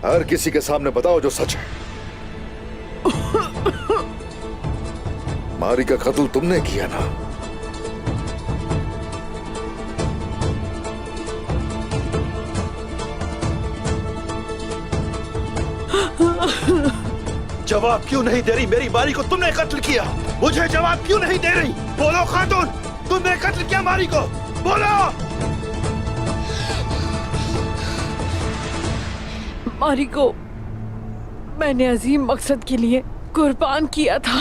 हर किसी के सामने बताओ जो सच है। मारी का कत्ल तुमने किया ना? जवाब क्यों नहीं दे रही? मेरी मारी को तुमने कत्ल किया, मुझे जवाब क्यों नहीं दे रही? बोलो खातून, तुमने कत्ल किया मारी को, बोलो। मारी को मैंने अजीम मकसद के लिए कुर्बान किया था।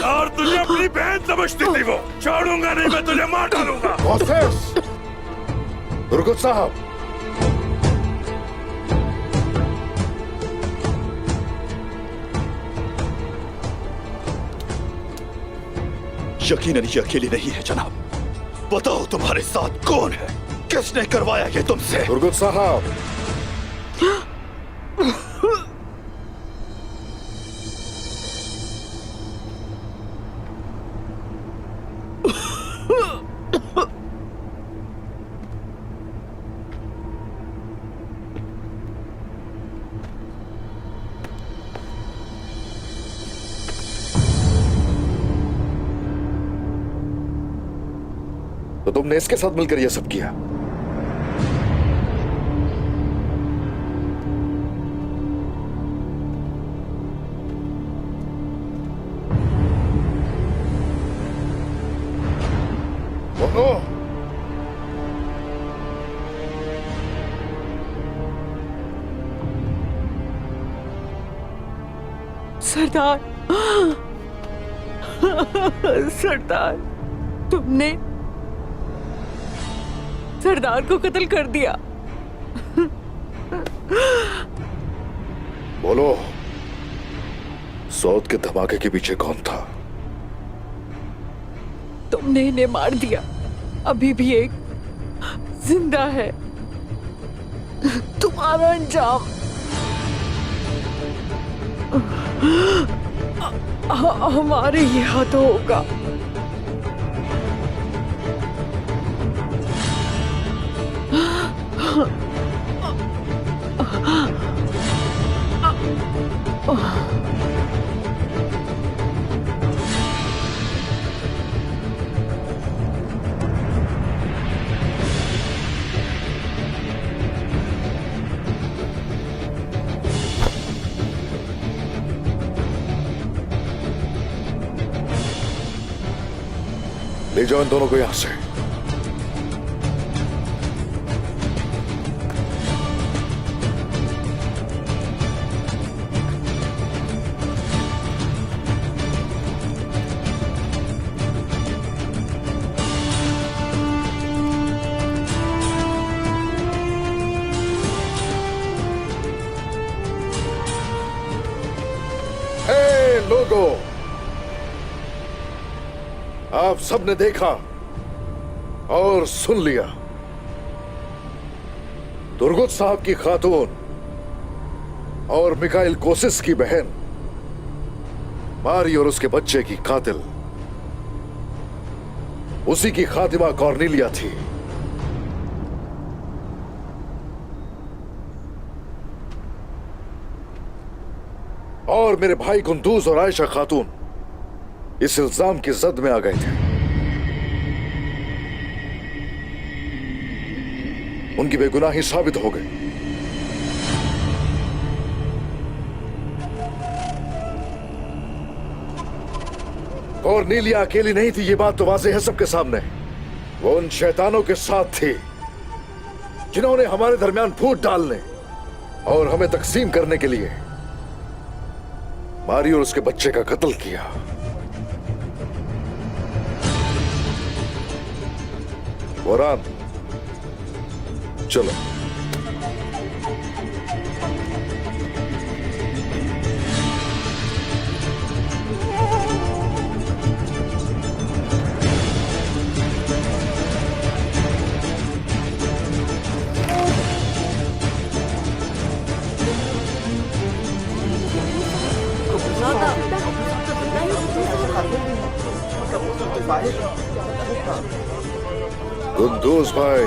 और तुझे अपनी बहन समझती थी वो। छोड़ूंगा नहीं, मैं तुझे मार डालूंगा। दुर्गुत साहब, यकीनन ये अकेली नहीं है जनाब। बताओ तुम्हारे साथ कौन है? किसने करवाया ये तुमसे? दुर्गुत साहब, तो तुमने इसके साथ मिलकर यह सब किया? बोलो। सरदार, सरदार, तुमने सरदार को कत्ल कर दिया। बोलो, सौद के धमाके के पीछे कौन था? तुमने इन्हें मार दिया, अभी भी एक जिंदा है। तुम्हारा अंजाम हमारे ही हाथों होगा। ले जाओ इन दोनों को यहां से। लोगों, आप सबने देखा और सुन लिया। दुर्गुत साहब की खातून और मिकाइल कोसिस की बहन मारी और उसके बच्चे की कातिल उसी की खातिमा कॉर्नेलिया थी। और मेरे भाई कुंदूज और आयशा खातून इस इल्जाम की जद में आ गए थे। उनकी बेगुनाही साबित हो गई। कॉर्नेलिया अकेली नहीं थी, ये बात तो वाज़ेह है सबके सामने। वो उन शैतानों के साथ थी जिन्होंने हमारे दरमियान फूट डालने और हमें तकसीम करने के लिए मारी और उसके बच्चे का कत्ल किया। वरान, चलो। कुंदूज भाई,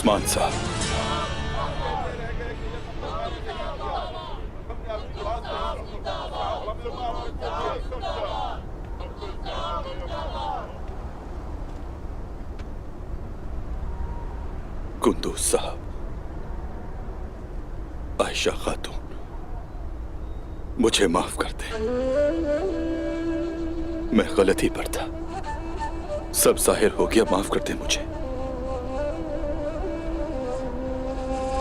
उस्मान साहब, कुंदूज साहब, आयशा खातून, मुझे माफ कर दे। मैं गलती पर था, सब जाहिर हो गया, माफ कर दे मुझे।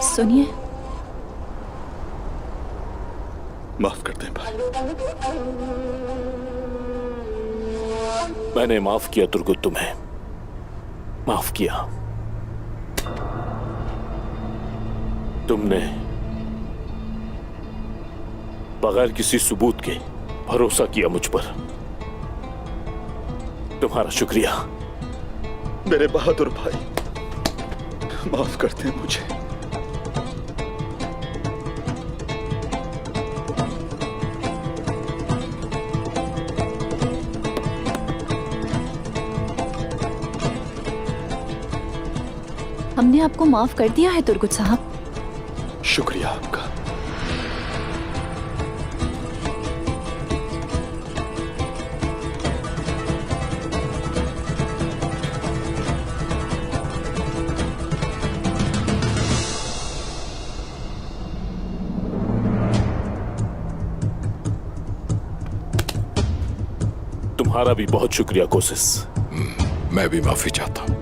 सुनिए, माफ कर दे भाई। मैंने माफ किया तुर्गुत, तुम्हें माफ किया। तुमने बगैर किसी सबूत के भरोसा किया मुझ पर। तुम्हारा शुक्रिया। मेरे बहादुर भाई, माफ कर दे मुझे। हमने आपको माफ कर दिया है तुर्गुत साहब। शुक्रिया आपका। तुम्हारा भी बहुत शुक्रिया कोशिश। मैं भी माफी चाहता हूं।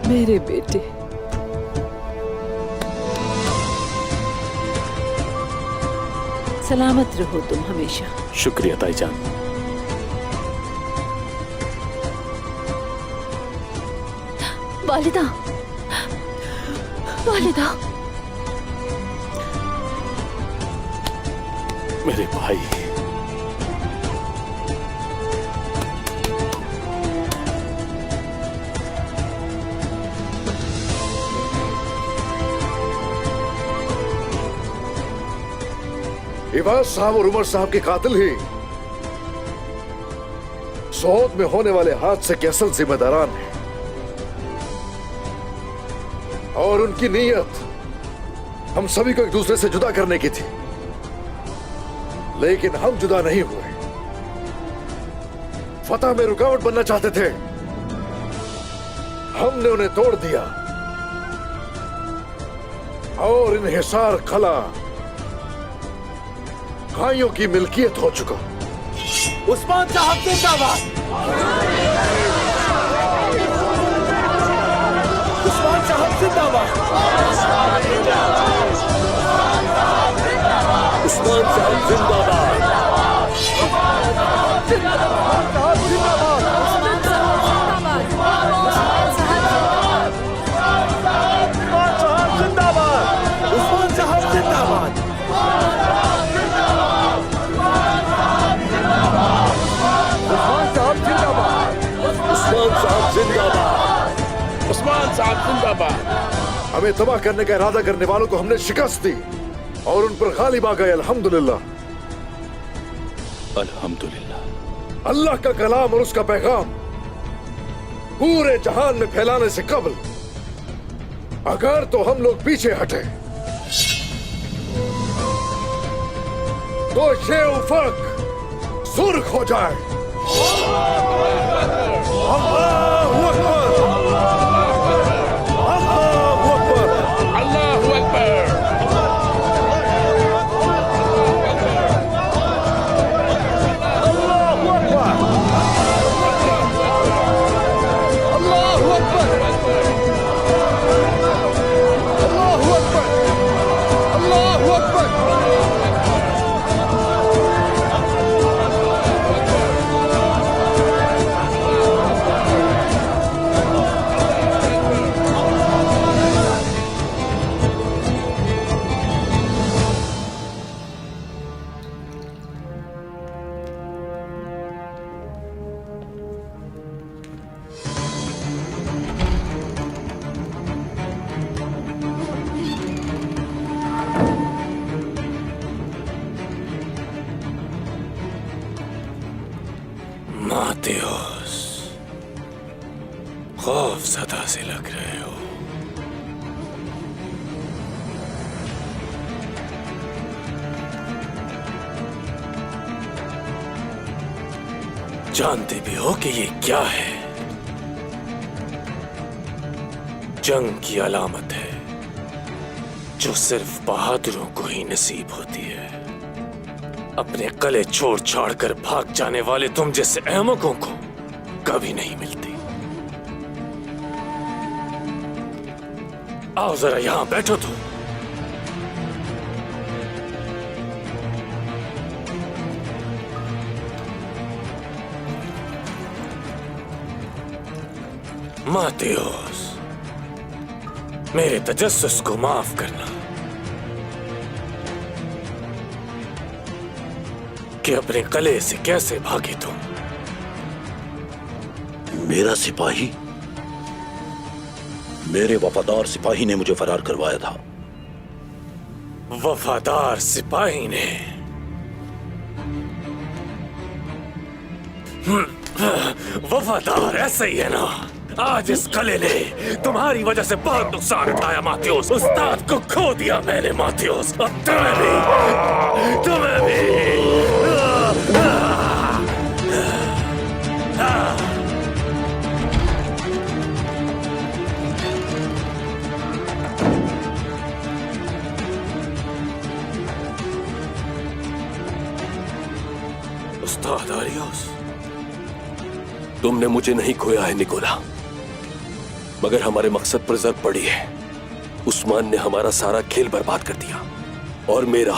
मेरे बेटे, सलामत रहो तुम हमेशा। शुक्रिया ताईजान। वालिदा, वालिदा, मेरे भाई, इबाद साहब और उमर साहब के कातिल ही सोहत में होने वाले हादसे के असल जिम्मेदारान हैं, और उनकी नीयत हम सभी को एक दूसरे से जुदा करने की थी, लेकिन हम जुदा नहीं हुए। फतह में रुकावट बनना चाहते थे, हमने उन्हें तोड़ दिया और इन्हिसार खला भाइयों की मिल्कियत हो चुका। उस्मान साहब जिंदाबाद! उस्मान साहब जिंदाबाद! उस्मान साहब जिंदाबाद! उस्मान साहब जिंदाबाद! उस्मान साहब जिंदाबाद। हमें तबाह करने का इरादा करने वालों को हमने शिकस्त दी और उन पर गालिब आ गए। अल्हम्दुलिल्लाह, अल्हम्दुलिल्लाह। अल्लाह का कलाम और उसका पैगाम पूरे जहान में फैलाने से कबल अगर तो हम लोग पीछे हटे तो ये उफक सुर्ख हो जाए। अल्लाहू अकबर! अल्लाहू अकबर! अल्लाहू अकबर! मातेओस, खौफ ज़दा से लग रहे हो। जानते भी हो कि ये क्या है? जंग की अलामत है जो सिर्फ बहादुरों को ही नसीब होती है। अपने कले छोड़ छाड़ कर भाग जाने वाले तुम जैसे अहमकों को कभी नहीं मिलती। आओ जरा यहां बैठो तुम। मातेओस, मेरे तजस्सुस को माफ करना कि अपने कले से कैसे भागे तुम। मेरा सिपाही, मेरे वफादार सिपाही ने मुझे फरार करवाया था। वफादार सिपाही ने? वफादार ऐसे ही है ना। आज इस कले ने तुम्हारी वजह से बहुत नुकसान उठाया मातेओस। उस्ताद को खो दिया मैंने मातेओस। अब तुम्हें भी उस्ताद आरियोस, तुमने मुझे नहीं खोया है निकोला, मगर हमारे मकसद पर जर पड़ी है। उस्मान ने हमारा सारा खेल बर्बाद कर दिया और मेरा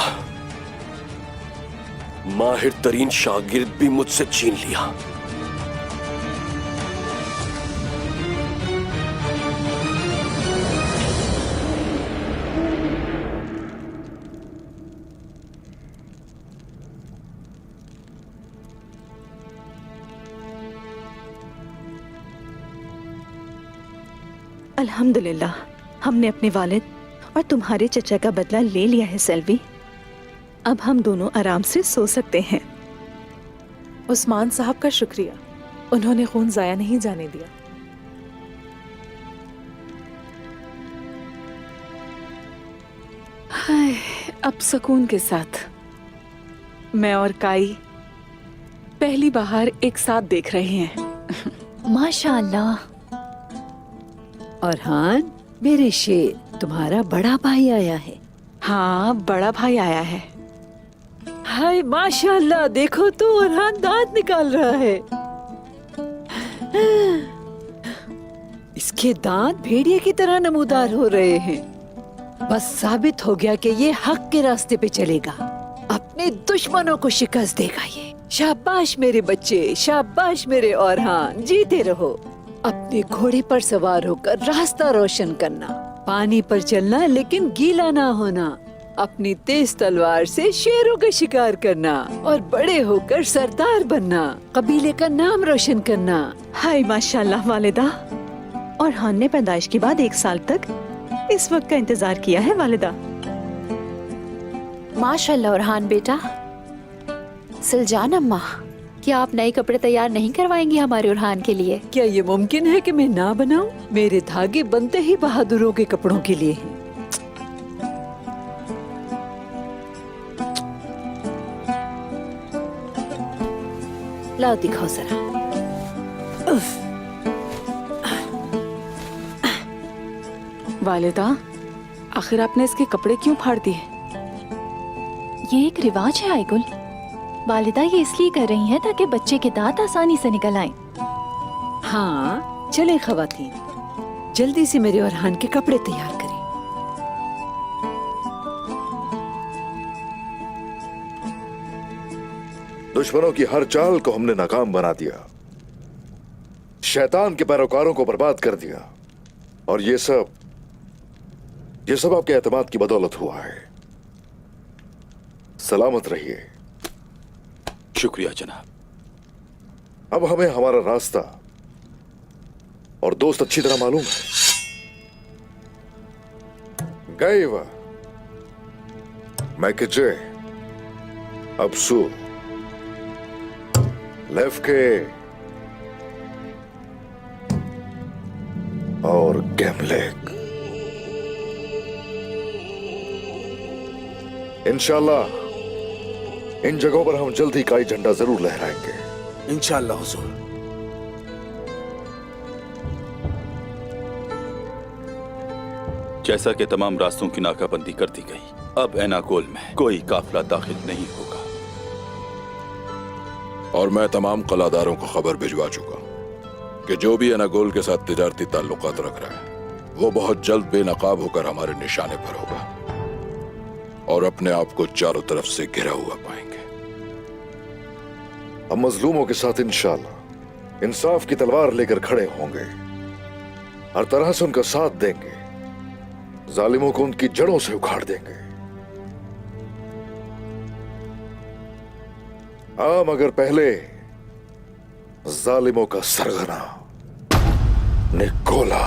माहिर तरीन शागिर्द भी मुझसे छीन लिया। अल्हम्दुलिल्लाह, हमने अपने वालिद और तुम्हारे चचा का बदला ले लिया है सेल्वी। अब हम दोनों आराम से सो सकते हैं। उस्मान साहब का शुक्रिया, उन्होंने खून जाया नहीं जाने दिया। हाय, अब सुकून के साथ मैं और काई पहली बाहर एक साथ देख रहे हैं। माशाअल्लाह। औरहान, मेरे शेर, तुम्हारा बड़ा भाई आया है। हाँ, बड़ा भाई आया है। हाय माशाअल्लाह, देखो तो औरहान दांत निकाल रहा है। इसके दांत भेड़िए की तरह नमूदार हो रहे हैं। बस साबित हो गया कि ये हक के रास्ते पे चलेगा, अपने दुश्मनों को शिकस्त देगा ये। शाबाश मेरे बच्चे, शाबाश मेरे औरहान, जीते रहो। अपने घोड़े पर सवार होकर रास्ता रोशन करना, पानी पर चलना लेकिन गीला ना होना, अपनी तेज तलवार से शेरों का शिकार करना और बड़े होकर सरदार बनना, कबीले का नाम रोशन करना। हाय माशाल्लाह वालिदा। और हान ने पैदाइश के बाद 1 साल तक इस वक्त का इंतजार किया है वालिदा। माशाल्लाह औरहान बेटा। सिलजान अम्मा, क्या आप नए कपड़े तैयार नहीं करवाएंगी हमारे उरहान के लिए? क्या ये मुमकिन है कि मैं ना बनाऊं? मेरे धागे बनते ही बहादुरों के कपड़ों के लिए हैं। लाओ दिखाओ जरा। वालिदा, आखिर आपने इसके कपड़े क्यों फाड़ दिए? ये एक रिवाज है आयगुल। वालिदा ये इसलिए कर रही हैं ताकि बच्चे के दांत आसानी से निकल आएं। हाँ, चले खवातीन, जल्दी से मेरे औरहान के कपड़े तैयार करें। दुश्मनों की हर चाल को हमने नाकाम बना दिया, शैतान के पैरोकारों को बर्बाद कर दिया, और ये सब आपके एतमाद की बदौलत हुआ है। सलामत रहिए। शुक्रिया जनाब। अब हमें हमारा रास्ता और दोस्त अच्छी तरह मालूम है। गैवा, मैकेजे, अबसू, लेफ्के, गैमलेक। इंशाल्लाह इन जगहों पर हम जल्द ही काई झंडा जरूर लहराएंगे। इंशाअल्लाह हुजूर। जैसा कि तमाम रास्तों की नाकाबंदी कर दी गई, अब एनाकोल में कोई काफिला दाखिल नहीं होगा। और मैं तमाम कलादारों को खबर भिजवा चुका कि जो भी एनागोल के साथ तिजारती ताल्लुकात रख रहा है वो बहुत जल्द बेनकाब होकर हमारे निशाने पर होगा और अपने आप को चारों तरफ से घिरा हुआ पाएंगे। हम मजलूमों के साथ इंशाअल्लाह इंसाफ की तलवार लेकर खड़े होंगे, हर तरह से उनका साथ देंगे, जालिमों को उनकी जड़ों से उखाड़ देंगे। हाँ, मगर पहले जालिमों का सरगना निकोला।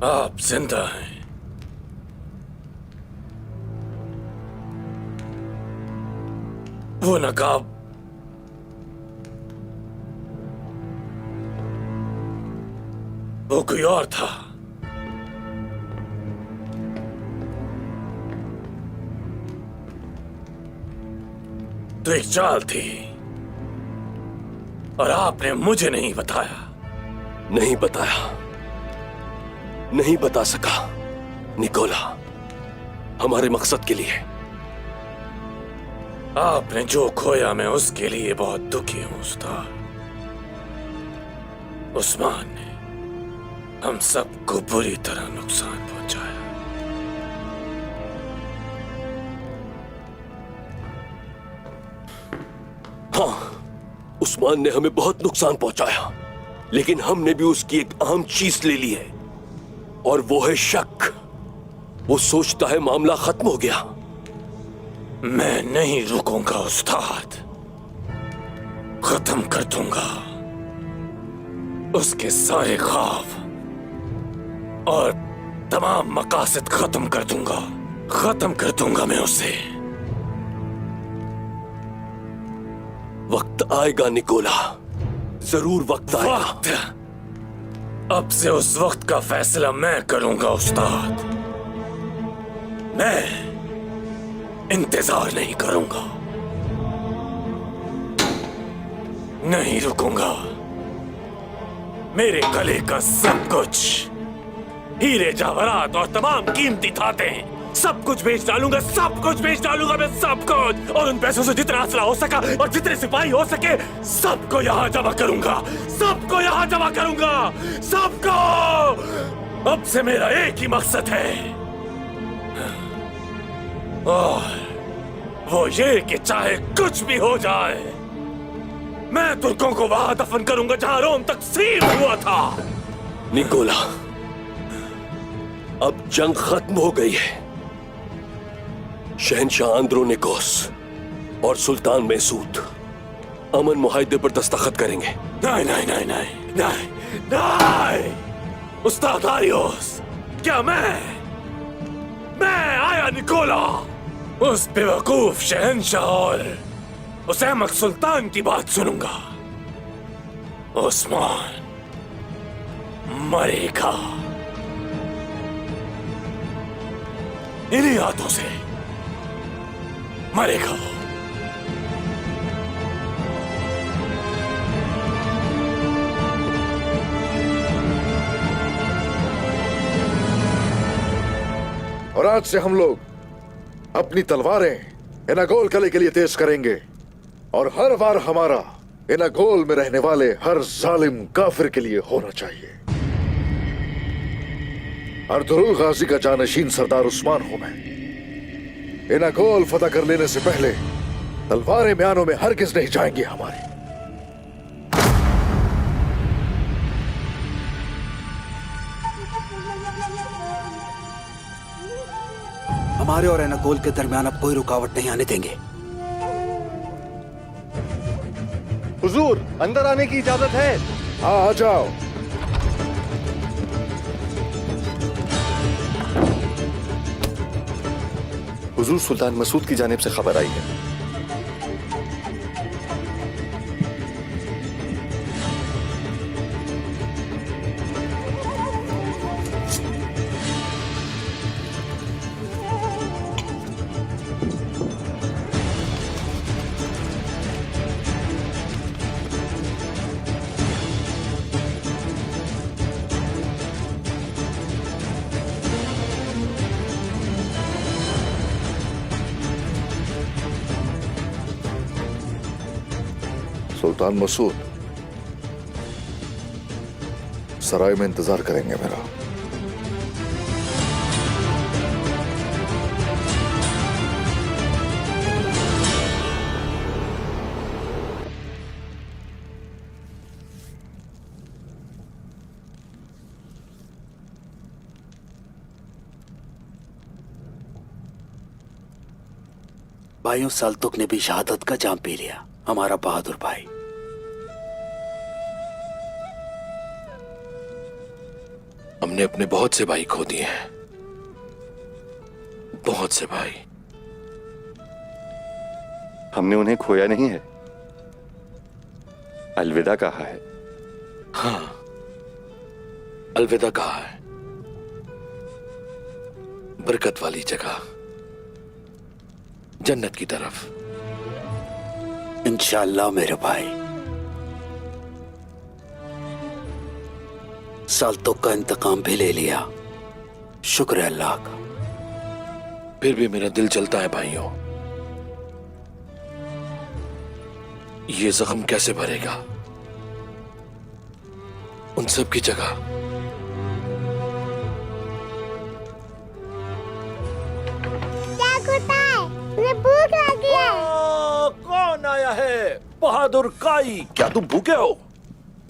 आप जिंदा हैं। वो नकाब वो कोई और था। तो एक चाल थी और आपने मुझे नहीं बताया। नहीं बताया, नहीं बता सका निकोला, हमारे मकसद के लिए। आपने जो खोया मैं उसके लिए बहुत दुखी हूं उस्ताद। उस्मान ने हम सबको बुरी तरह नुकसान पहुंचाया। हाँ, उस्मान ने हमें बहुत नुकसान पहुंचाया, लेकिन हमने भी उसकी एक अहम चीज ले ली है और वो है शक। वो सोचता है मामला खत्म हो गया। मैं नहीं रुकूंगा उस्ताद, खत्म कर दूंगा उसके सारे ख्वाब और तमाम मकासद खत्म कर दूंगा, खत्म कर दूंगा मैं उसे। वक्त आएगा निकोला, जरूर वक्त आएगा। वक्त? अब से उस वक्त का फैसला मैं करूंगा उस्ताद। मैं इंतजार नहीं करूंगा, नहीं रुकूंगा। मेरे गले का सब कुछ, हीरे जवाहरात और तमाम कीमती धातें, सब कुछ बेच डालूंगा, सब कुछ बेच डालूंगा मैं, सब कुछ। और उन पैसों से जितना असला हो सका और जितने सिपाही हो सके सबको यहाँ जमा करूंगा, सबको यहाँ जमा करूंगा, सबको। अब से मेरा एक ही मकसद है और वो ये कि चाहे कुछ भी हो जाए मैं तुर्कों को वहां दफन करूंगा जहां रोम तकसीम हुआ था। निकोला, अब जंग खत्म हो गई है। शहनशाह आंद्रोनिकोस और सुल्तान मैसूद अमन मुआहदे पर दस्तखत करेंगे। नहीं नहीं नहीं नहीं नहीं नहीं उस्ताद आरियोस, क्या मैं आया निकोला उस बेवकूफ शहनशाह और उस अहमक सुल्तान की बात सुनूंगा। उस्मान मरेगा इन्हीं हाथों से, मरेगा वो। और आज से हम लोग अपनी तलवारें एनागोल किले के लिए तेज करेंगे और हर बार हमारा एनागोल में रहने वाले हर जालिम काफिर के लिए होना चाहिए। अर्तुगरुल गाजी का जानशीन सरदार उस्मान हूं मैं। एनागोल फतह कर लेने से पहले तलवारें म्यानों में हरगिज नहीं जाएंगी हमारी। हमारे और एनागोल के दरमियान अब कोई रुकावट नहीं आने देंगे। हुजूर, अंदर आने की इजाजत है। हाँ, आ जाओ। हुजूर, सुल्तान मसूद की जानिब से खबर आई है। सुल्तान मसूद सराय में इंतजार करेंगे मेरा। भाइयों, सल्तुक ने भी शहादत का जाम पी लिया, हमारा बहादुर भाई। हमने अपने बहुत से भाई खो दिए हैं, बहुत से भाई। हमने उन्हें खोया नहीं है, अलविदा कहा है। हाँ, अलविदा कहा है। बरकत वाली जगह, जन्नत की तरफ। इंशाअल्लाह मेरे भाई। सल्तुक का इंतकाम भी ले लिया, शुक्र है अल्लाह का। फिर भी मेरा दिल चलता है भाइयों, ये जख्म कैसे भरेगा उन सब की जगह। मुझे भूख लगी है। कौन आया है? बहादुर काई। क्या तुम भूखे हो?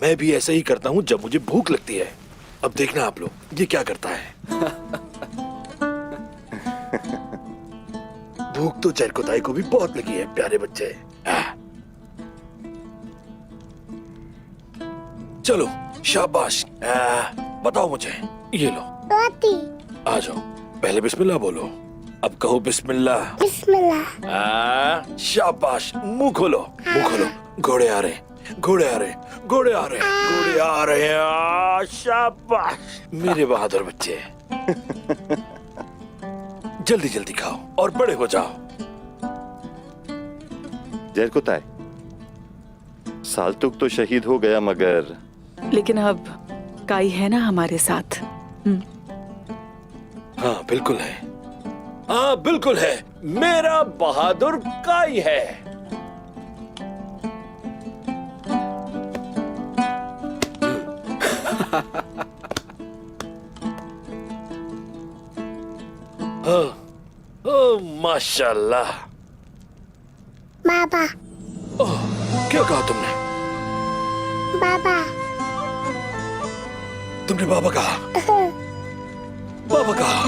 मैं भी ऐसे ही करता हूँ जब मुझे भूख लगती है। अब देखना आप लोग ये क्या करता है। भूख तो चरकोताई को भी बहुत लगी है, प्यारे बच्चे। चलो शाबाश। बताओ मुझे, ये लो रोटी। आ जाओ, पहले बिस्मिल्लाह बोलो। अब कहो बिस्मिल्लाह। बिस्मिल्लाह। शाबाश, मुंह खोलो, मुंह खोलो। घोड़े आ रहे, घोड़े आ रहे, घोड़े आ रहे, घोड़े आ रहे हैं। शाबाश मेरे बहादुर बच्चे। जल्दी जल्दी खाओ और बड़े हो जाओ। जरकुताई, साल्तुक तो शहीद हो गया, मगर लेकिन अब काई है ना हमारे साथ। हाँ बिल्कुल है, हाँ बिल्कुल है। मेरा बहादुर काई है। माशाल्लाह। बाबा। क्या कहा तुमने? बाबा। तुमने बाबा कहा? बाबा कहा?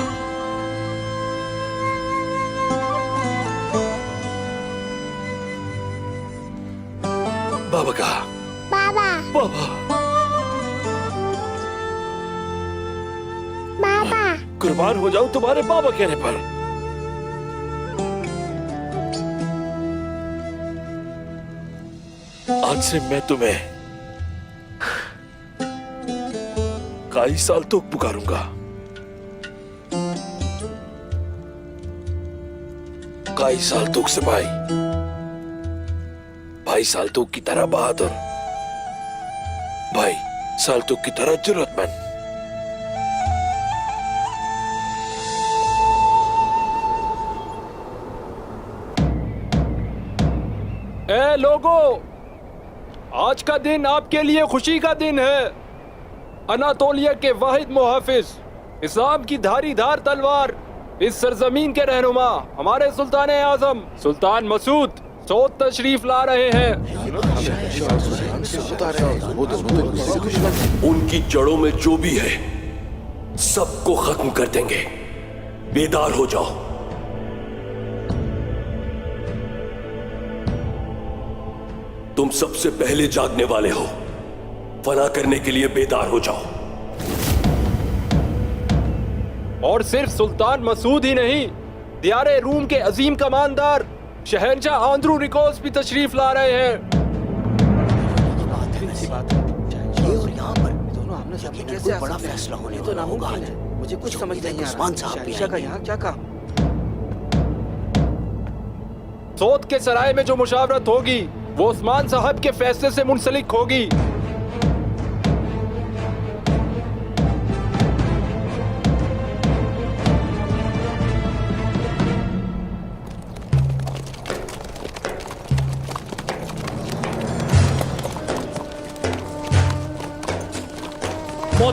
बाबा कहा? बाबा। बाबा। बाबा। कुर्बान हो जाऊं तुम्हारे बाबा कहने पर। आज से मैं तुम्हें काई साल्तुक पुकारूंगा। काई साल्तुक से भाई, भाई साल्तुक की तरह बहादुर, भाई साल्तुक की तरह जरूरतमंद। ए लोगो, आज का दिन आपके लिए खुशी का दिन है। अनातोलिया के वाहिद मुहाफिज, इस्लाम की धारीदार तलवार, इस सरजमीन के रहनुमा हमारे सुल्तान आजम सुल्तान मसूद सऊद तशरीफ ला रहे हैं। उनकी जड़ों में जो भी है सबको खत्म कर देंगे। बेदार हो जाओ। तुम सबसे पहले जागने वाले हो। फना करने के लिए बेदार हो जाओ। और सिर्फ सुल्तान मसूद ही नहीं, दियारे रूम के अजीम कमांडर शहंशाह आंद्रू निकोस भी तशरीफ ला रहे हैं। बड़ा फैसला होने तो नामुमकिन है। मुझे कुछ समझ नहीं आ रहा। उस्मान साहब भी का यहाँ क्या काम? सऊद के सराय में जो मुशावरत होगी वो उस्मान साहब के फैसले से मुंसलिक होगी।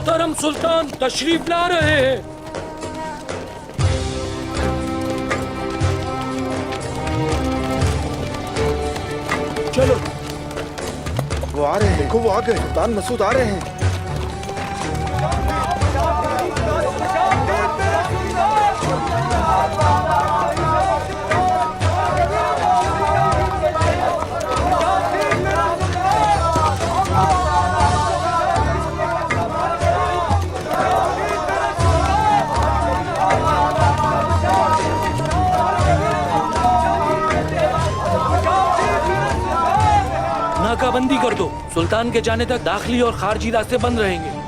मोहतरम सुल्तान तशरीफ ला रहे हैं। चलो, वो आ रहे हैं, देखो वो आ गए, सुल्तान मसूद आ रहे हैं। नाकाबंदी कर दो। सुल्तान के जाने तक दाखिली और खारजी रास्ते बंद रहेंगे।